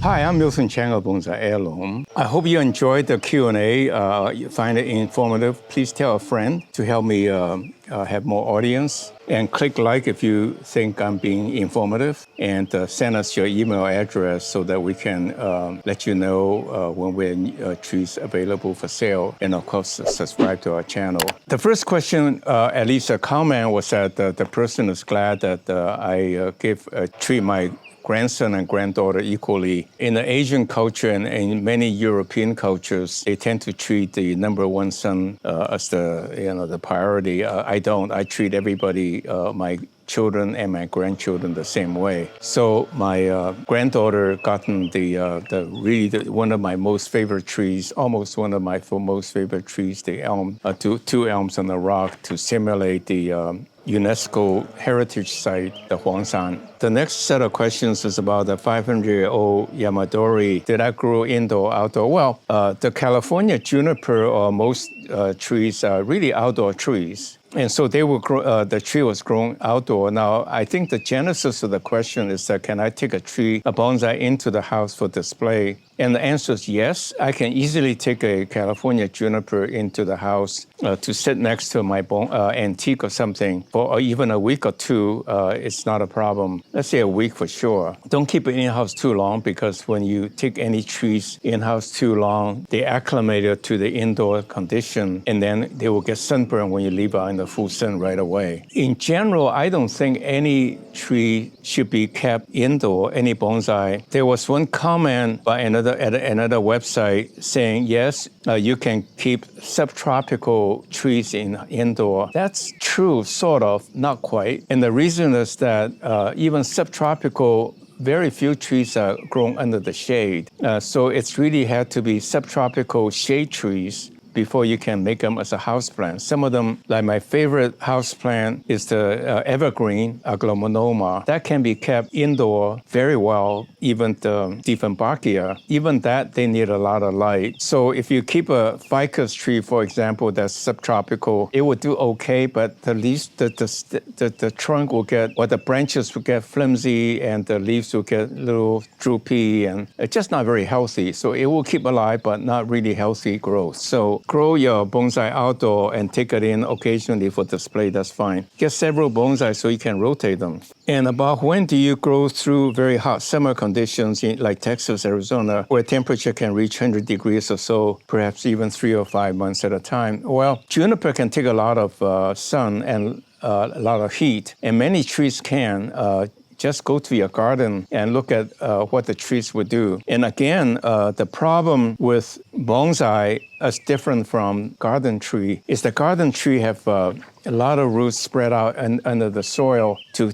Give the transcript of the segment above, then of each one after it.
Hi, I'm miltonchang of Bonsaiheirloom. I hope you enjoyed the Q&A. You find it informative. Please tell a friend to help me have more audience. And click like if you think I'm being informative. And send us your email address so that we can let you know when we're trees available for sale. And of course, subscribe to our channel. The first question, at least a comment, was that the person is glad that I treat my grandson and granddaughter equally. In the Asian culture and in many European cultures, they tend to treat the number one son as the priority. I don't. I treat everybody, my children and my grandchildren, the same way. So my granddaughter gotten one of my most favorite trees, almost one of my most favorite trees, the elm, two elms on the rock to simulate the UNESCO heritage site, the Huangshan. The next set of questions is about the 500-year-old Yamadori. Did I grow indoor, outdoor? Well, the California juniper or most trees are really outdoor trees. And so they will grow, the tree was grown outdoor. Now, I think the genesis of the question is that can I take a bonsai into the house for display? And the answer is yes. I can easily take a California juniper into the house to sit next to my antique or something for even a week or two. It's not a problem. Let's say a week for sure. Don't keep it in-house too long because when you take any trees in-house too long, they acclimate to the indoor condition and then they will get sunburned when you leave out in the full sun right away. In general, I don't think any tree should be kept indoor, any bonsai. There was one comment by another website saying, yes, you can keep subtropical trees indoor. That's true, sort of, not quite. And the reason is that even subtropical, very few trees are grown under the shade. So it's really had to be subtropical shade trees before you can make them as a houseplant. Some of them, like my favorite houseplant is the evergreen aglaonoma. That can be kept indoor very well, even the Dieffenbachia. Even that, they need a lot of light. So if you keep a ficus tree, for example, that's subtropical, it would do okay, but at least the trunk will get, or the branches will get flimsy and the leaves will get a little droopy and it's just not very healthy. So it will keep alive, but not really healthy growth. So grow your bonsai outdoor and take it in occasionally for display, that's fine. Get several bonsai so you can rotate them. And about when do you grow through very hot summer conditions like Texas, Arizona, where temperature can reach 100 degrees or so, perhaps even 3 or 5 months at a time? Well, juniper can take a lot of sun and a lot of heat, and many trees can. Just go to your garden and look at what the trees would do. And again, the problem with bonsai is different from garden tree is the garden tree have a lot of roots spread out under the soil to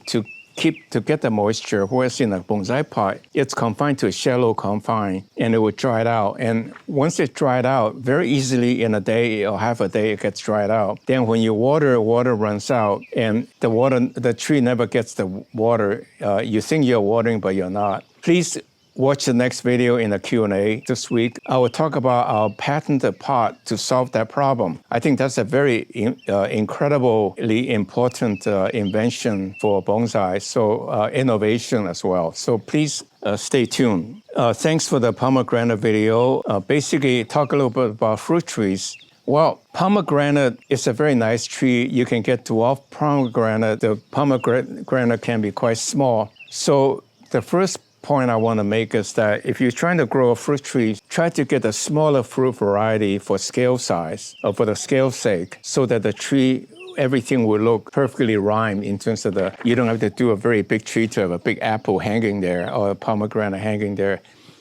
get the moisture, whereas in a bonsai pot, it's confined to a shallow confine and it would dry it out. And once it's dried out, very easily in a day or half a day, it gets dried out. Then when you water runs out and the tree never gets the water. You think you're watering, but you're not. Please watch the next video in the Q&A this week. I will talk about our patented pot to solve that problem. I think that's a very incredibly important invention for bonsai, so innovation as well. So please stay tuned. Thanks for the pomegranate video. Basically, talk a little bit about fruit trees. Well, pomegranate is a very nice tree. You can get dwarf pomegranate. The pomegranate can be quite small. So the first point I want to make is that if you're trying to grow a fruit tree, try to get a smaller fruit variety for scale size or for the scale's sake so that the tree, everything will look perfectly rhymed in terms of you don't have to do a very big tree to have a big apple hanging there or a pomegranate hanging there.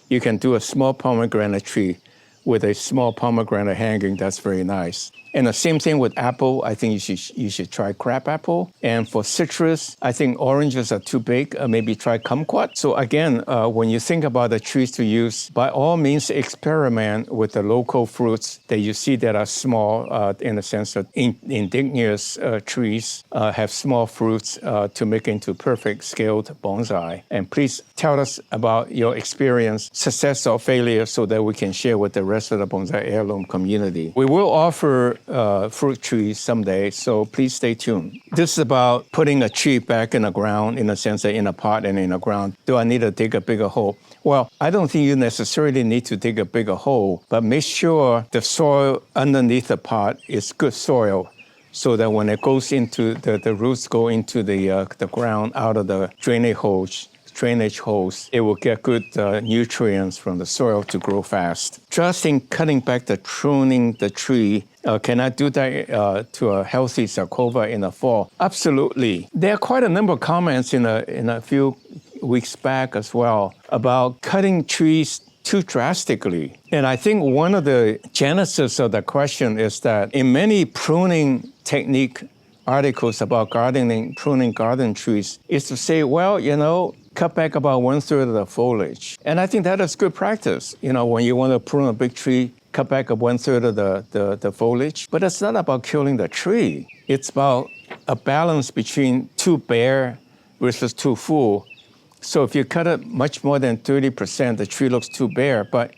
You can do a small pomegranate tree with a small pomegranate hanging. That's very nice. And the same thing with apple. I think you should try crab apple. And for citrus, I think oranges are too big. Maybe try kumquat. So again, when you think about the trees to use, by all means experiment with the local fruits that you see that are small in the sense that indigenous trees have small fruits to make into perfect scaled bonsai. And please tell us about your experience, success or failure, so that we can share with the rest of the Bonsai Heirloom community. We will offer fruit trees someday, so please stay tuned. This is about putting a tree back in the ground, in a sense that in a pot and in the ground. Do I need to dig a bigger hole? Well, I don't think you necessarily need to dig a bigger hole, but make sure the soil underneath the pot is good soil, so that when it goes into the roots go into the ground out of the drainage holes, it will get good nutrients from the soil to grow fast. Just in cutting back pruning the tree, can I do that to a healthy sarcova in the fall? Absolutely. There are quite a number of comments in a few weeks back as well about cutting trees too drastically. And I think one of the genesis of the question is that in many pruning technique articles about pruning garden trees is to say, well, cut back about 1/3 of the foliage. And I think that is good practice. When you want to prune a big tree, cut back 1/3 of the foliage. But it's not about killing the tree. It's about a balance between too bare versus too full. So if you cut it much more than 30%, the tree looks too bare. But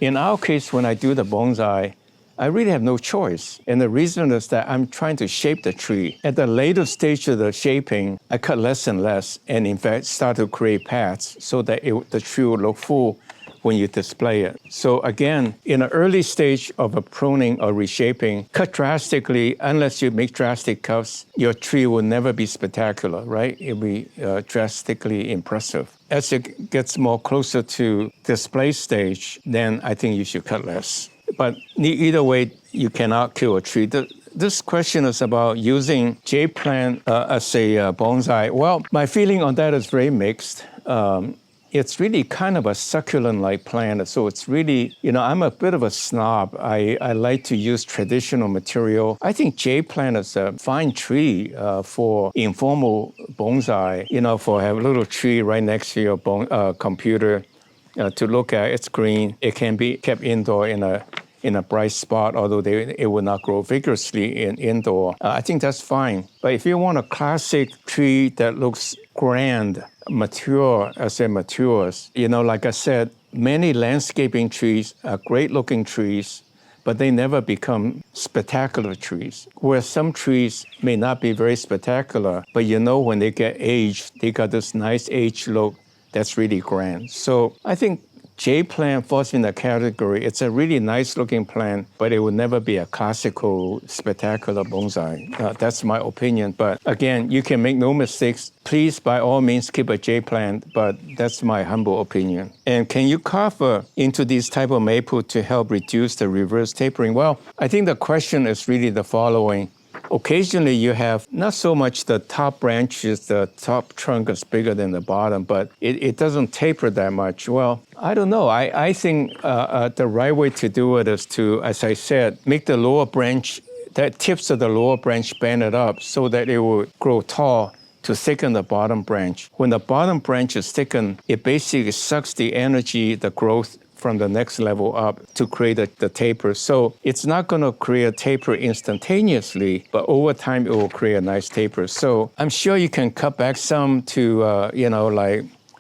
in our case, when I do the bonsai, I really have no choice. And the reason is that I'm trying to shape the tree. At the later stage of the shaping, I cut less and less, and in fact start to create paths so that the tree will look full when you display it. So again, in an early stage of a pruning or reshaping, cut drastically. Unless you make drastic cuts, your tree will never be spectacular, right? It'll be drastically impressive. As it gets more closer to display stage, then I think you should cut less. But either way, you cannot kill a tree. This question is about using jade plant as a bonsai. Well, my feeling on that is very mixed. It's really kind of a succulent-like plant, so it's really, I'm a bit of a snob. I like to use traditional material. I think jade plant is a fine tree for informal bonsai, for have a little tree right next to your computer to look at. It's green. It can be kept indoor in a bright spot, although it will not grow vigorously indoor. I think that's fine. But if you want a classic tree that looks grand, mature as it matures, like I said, many landscaping trees are great-looking trees, but they never become spectacular trees. Where some trees may not be very spectacular, but when they get aged, they got this nice aged look that's really grand. So I think jade plant falls in the category. It's a really nice looking plant, but it will never be a classical, spectacular bonsai. That's my opinion. But again, you can make no mistakes. Please, by all means, keep a jade plant, but that's my humble opinion. And can you carve into these type of maple to help reduce the reverse tapering? Well, I think the question is really the following. Occasionally, you have not so much the top branches, the top trunk is bigger than the bottom, but it doesn't taper that much. Well, I don't know. I think the right way to do it is to, as I said, make the lower branch, the tips of the lower branch bend it up so that it will grow tall to thicken the bottom branch. When the bottom branch is thickened, it basically sucks the energy, the growth from the next level up to create the taper. So it's not going to create a taper instantaneously, but over time it will create a nice taper. So I'm sure you can cut back some to,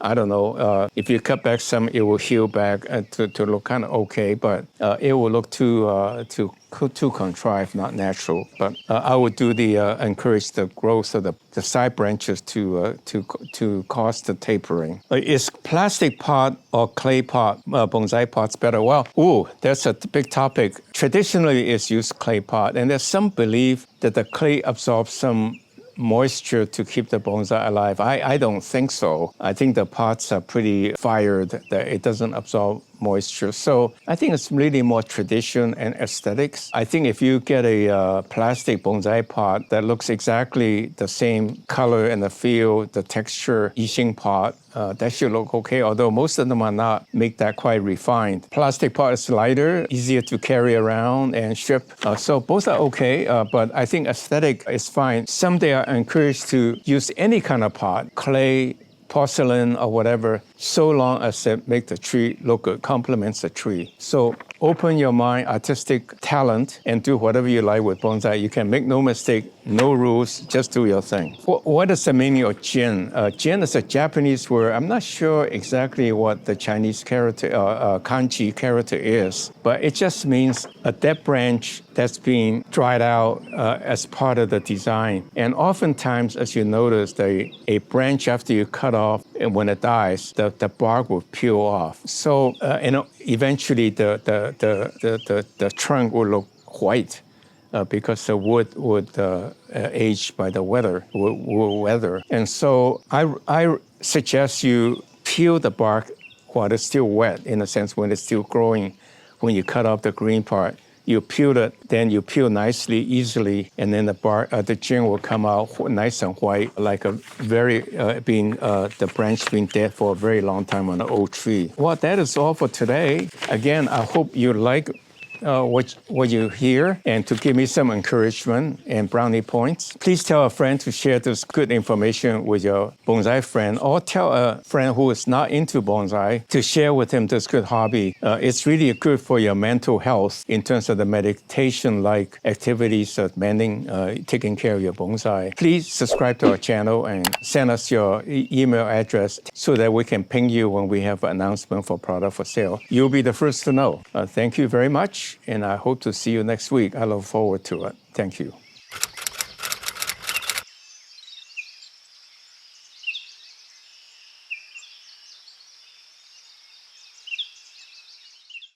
I don't know, if you cut back some, it will heal back to look kind of okay, but it will look too contrived, not natural. But I would do encourage the growth of the side branches to cause the tapering. Is plastic pot or clay pot, bonsai pots better? Well, that's a big topic. Traditionally, it's used clay pot, and there's some belief that the clay absorbs some moisture to keep the bonsai alive. I don't think so. I think the pots are pretty fired, that it doesn't absorb moisture. So I think it's really more tradition and aesthetics. I think if you get a plastic bonsai pot that looks exactly the same color and the feel, the texture, Yixing pot, that should look okay, although most of them are not make that quite refined. Plastic pot is lighter, easier to carry around and ship. So both are okay, but I think aesthetic is fine. Someday I encourage to use any kind of pot, clay, porcelain or whatever, so long as it make the tree look good, complements the tree. So open your mind, artistic talent, and do whatever you like with bonsai. You can make no mistake, no rules, just do your thing. What is the meaning of jin? Jin is a Japanese word. I'm not sure exactly what the Chinese character, kanji character is, but it just means a dead branch that's being dried out as part of the design. And oftentimes, as you notice, a branch after you cut off, and when it dies, the bark will peel off. So eventually the trunk will look white because the wood would age by the weather, will weather. And so I suggest you peel the bark while it's still wet, in a sense, when it's still growing. When you cut off the green part, you peel it, then you peel nicely, easily, and then the bark, the jin will come out nice and white, like a very the branch being dead for a very long time on an old tree. Well, that is all for today. Again, I hope you like what you hear, and to give me some encouragement and brownie points. Please tell a friend to share this good information with your bonsai friend, or tell a friend who is not into bonsai to share with him this good hobby. It's really good for your mental health in terms of the meditation-like activities of mending, taking care of your bonsai. Please subscribe to our channel and send us your email address so that we can ping you when we have an announcement for product for sale. You'll be the first to know. Thank you very much, and I hope to see you next week. I look forward to it. Thank you.